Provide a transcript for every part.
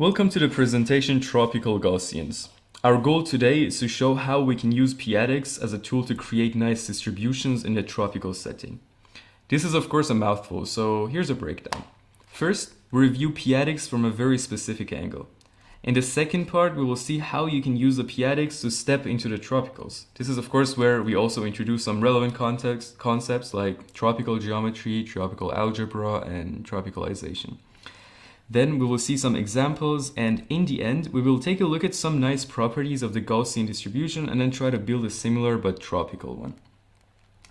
Welcome to the presentation Tropical Gaussians. Our goal today is to show how we can use p-adics as a tool to create nice distributions in a tropical setting. This is of course a mouthful, so here's a breakdown. First, we review p-adics from a very specific angle. In the second part, we will see how you can use the p-adics to step into the tropicals. This is of course where we also introduce some relevant concepts like tropical geometry, tropical algebra, and tropicalization. Then we will see some examples, and in the end we will take a look at some nice properties of the Gaussian distribution and then try to build a similar but tropical one.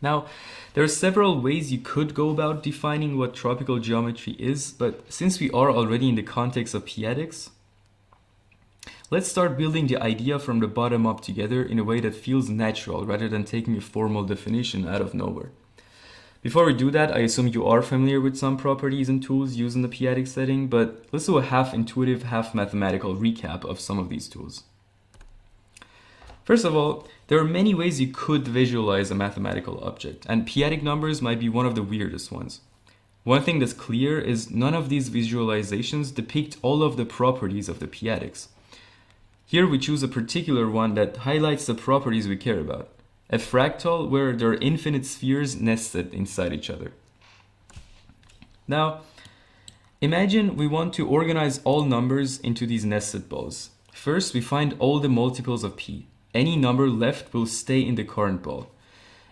Now, there are several ways you could go about defining what tropical geometry is, but since we are already in the context of p-adics, let's start building the idea from the bottom up together in a way that feels natural rather than taking a formal definition out of nowhere. Before we do that, I assume you are familiar with some properties and tools used in the p-adic setting, but let's do a half intuitive, half mathematical recap of some of these tools. First of all, there are many ways you could visualize a mathematical object, and p-adic numbers might be one of the weirdest ones. One thing that's clear is none of these visualizations depict all of the properties of the p-adics. Here we choose a particular one that highlights the properties we care about. A fractal where there are infinite spheres nested inside each other. Now, imagine we want to organize all numbers into these nested balls. First, we find all the multiples of p. Any number left will stay in the current ball.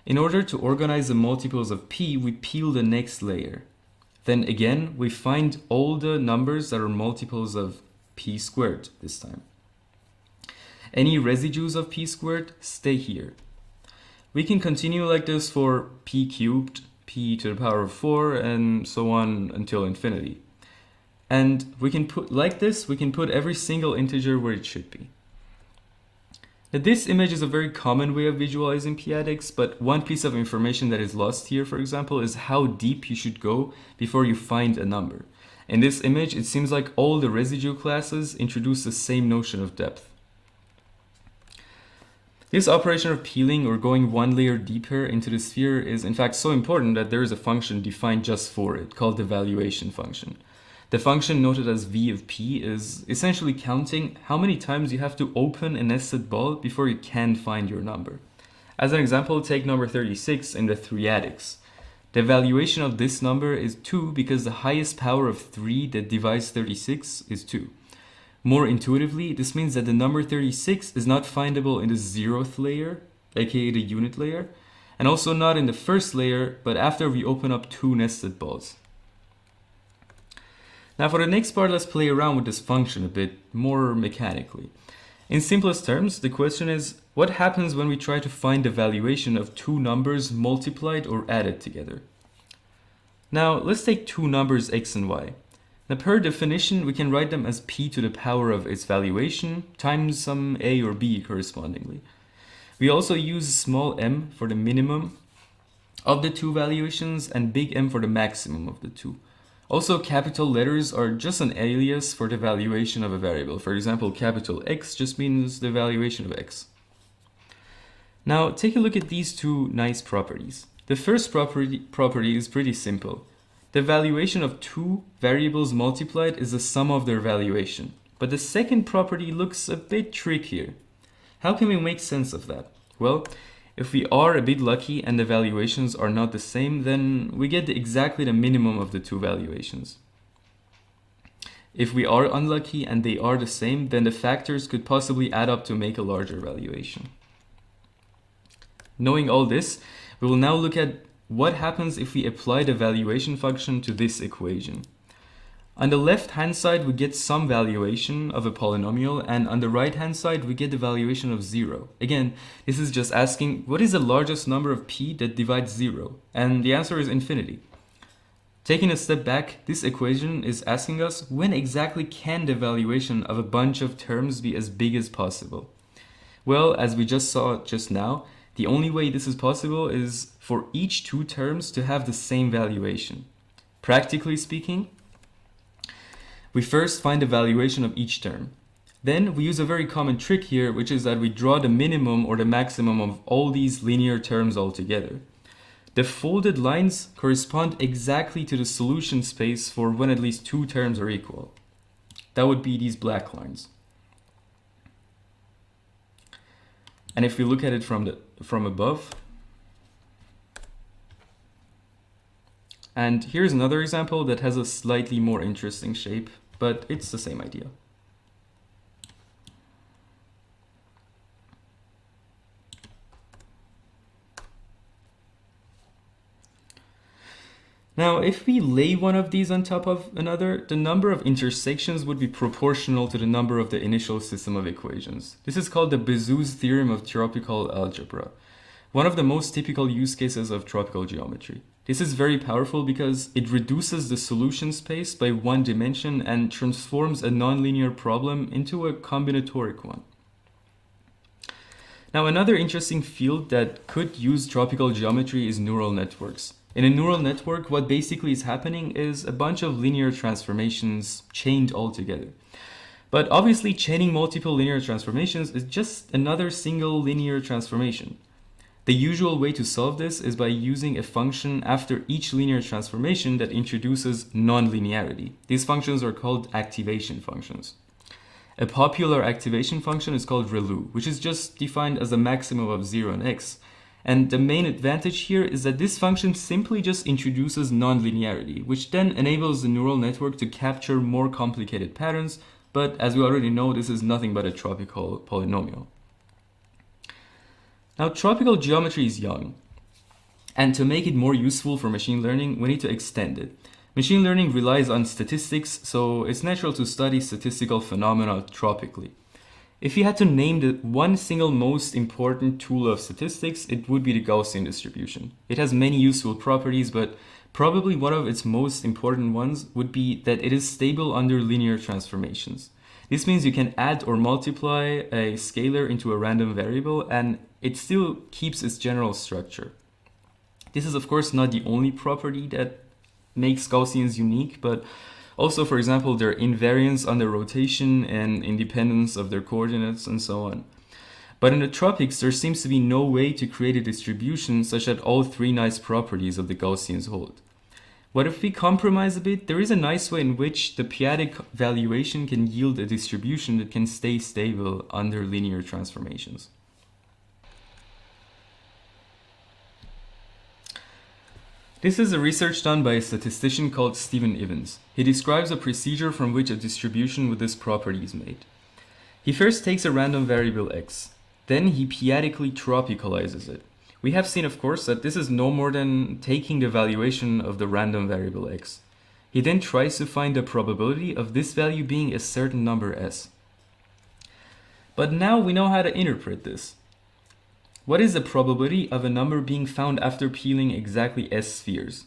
In order to organize the multiples of p, we peel the next layer. Then again, we find all the numbers that are multiples of p squared this time. Any residues of p squared stay here. We can continue like this for p cubed, p to the power of 4, and so on until infinity. And we can put every single integer where it should be. Now, this image is a very common way of visualizing p-adics, but one piece of information that is lost here, for example, is how deep you should go before you find a number. In this image, it seems like all the residue classes introduce the same notion of depth. This operation of peeling or going one layer deeper into the sphere is in fact so important that there is a function defined just for it, called the valuation function. The function noted as v of p is essentially counting how many times you have to open a nested ball before you can find your number. As an example, take number 36 in the three-adics. The valuation of this number is 2 because the highest power of 3 that divides 36 is 2. More intuitively, this means that the number 36 is not findable in the 0th layer, aka the unit layer, and also not in the first layer, but after we open up 2 nested balls. Now for the next part, let's play around with this function a bit more mechanically. In simplest terms, the question is, what happens when we try to find the valuation of 2 numbers multiplied or added together? Now let's take 2 numbers x and y. Now per definition, we can write them as p to the power of its valuation times some a or b correspondingly. We also use small m for the minimum of the 2 valuations and big M for the maximum of the 2. Also, capital letters are just an alias for the valuation of a variable. For example, capital X just means the valuation of x. Now take a look at these 2 nice properties. The first property is pretty simple. The valuation of 2 variables multiplied is the sum of their valuation. But the second property looks a bit trickier. How can we make sense of that? Well, if we are a bit lucky and the valuations are not the same, then we get exactly the minimum of the 2 valuations. If we are unlucky and they are the same, then the factors could possibly add up to make a larger valuation. Knowing all this, we will now look at what happens if we apply the valuation function to this equation. On the left hand side we get some valuation of a polynomial, and on the right hand side we get the valuation of 0. Again, this is just asking what is the largest number of p that divides 0, and the answer is infinity. Taking a step back, this equation is asking us when exactly can the valuation of a bunch of terms be as big as possible. Well, as we just saw just now, the only way this is possible is for each 2 terms to have the same valuation. Practically speaking, we first find the valuation of each term. Then we use a very common trick here, which is that we draw the minimum or the maximum of all these linear terms altogether. The folded lines correspond exactly to the solution space for when at least 2 terms are equal. That would be these black lines. And if we look at it from above, and here's another example that has a slightly more interesting shape, but it's the same idea. Now, if we lay one of these on top of another, the number of intersections would be proportional to the number of the initial system of equations. This is called the Bezout's theorem of tropical algebra, one of the most typical use cases of tropical geometry. This is very powerful because it reduces the solution space by one dimension and transforms a nonlinear problem into a combinatoric one. Now, another interesting field that could use tropical geometry is neural networks. In a neural network, what basically is happening is a bunch of linear transformations chained all together. But obviously, chaining multiple linear transformations is just another single linear transformation. The usual way to solve this is by using a function after each linear transformation that introduces nonlinearity. These functions are called activation functions. A popular activation function is called ReLU, which is just defined as a maximum of 0 and x. And the main advantage here is that this function simply just introduces nonlinearity, which then enables the neural network to capture more complicated patterns, but as we already know, this is nothing but a tropical polynomial. Now, tropical geometry is young, and to make it more useful for machine learning, we need to extend it. Machine learning relies on statistics, so it's natural to study statistical phenomena tropically. If you had to name the one single most important tool of statistics, it would be the Gaussian distribution. It has many useful properties, but probably one of its most important ones would be that it is stable under linear transformations. This means you can add or multiply a scalar into a random variable and it still keeps its general structure. This is of course not the only property that makes Gaussians unique, but also, for example, their invariance under rotation and independence of their coordinates and so on. But in the tropics, there seems to be no way to create a distribution such that all three nice properties of the Gaussians hold. What if we compromise a bit? There is a nice way in which the p-adic valuation can yield a distribution that can stay stable under linear transformations. This is a research done by a statistician called Stephen Evans. He describes a procedure from which a distribution with this property is made. He first takes a random variable x, then he p-adically tropicalizes it. We have seen, of course, that this is no more than taking the valuation of the random variable x. He then tries to find the probability of this value being a certain number s. But now we know how to interpret this. What is the probability of a number being found after peeling exactly s spheres?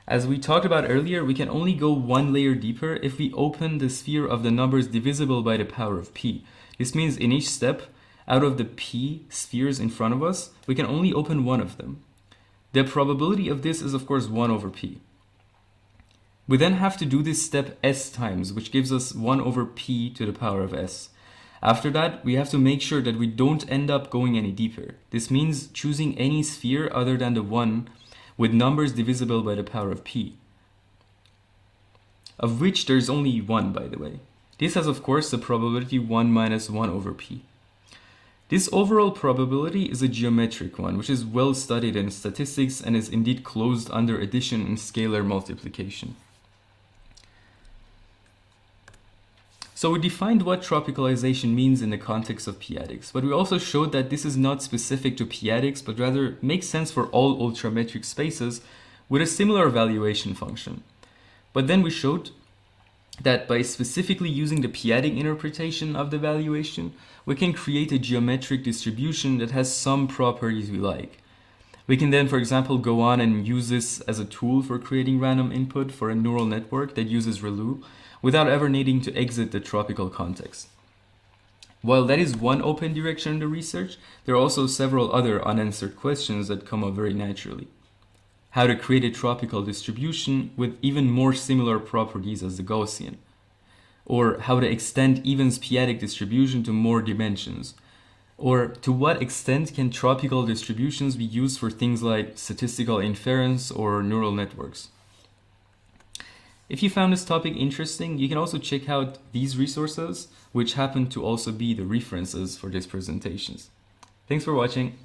As we talked about earlier, we can only go one layer deeper if we open the sphere of the numbers divisible by the power of p. This means in each step, out of the p spheres in front of us, we can only open one of them. The probability of this is of course 1 over p. We then have to do this step s times, which gives us 1 over p to the power of s. After that, we have to make sure that we don't end up going any deeper. This means choosing any sphere other than the one with numbers divisible by the power of p, of which there's only one, by the way. This has of course the probability 1 minus 1 over p. This overall probability is a geometric one, which is well studied in statistics and is indeed closed under addition and scalar multiplication. So we defined what tropicalization means in the context of p-adics, but we also showed that this is not specific to p-adics, but rather makes sense for all ultrametric spaces with a similar valuation function. But then we showed that by specifically using the p-adic interpretation of the valuation, we can create a geometric distribution that has some properties we like. We can then, for example, go on and use this as a tool for creating random input for a neural network that uses ReLU, without ever needing to exit the tropical context. While that is one open direction in the research, there are also several other unanswered questions that come up very naturally. How to create a tropical distribution with even more similar properties as the Gaussian, or how to extend Evans' p-adic distribution to more dimensions, or to what extent can tropical distributions be used for things like statistical inference or neural networks. If you found this topic interesting, you can also check out these resources, which happen to also be the references for these presentations. Thanks for watching.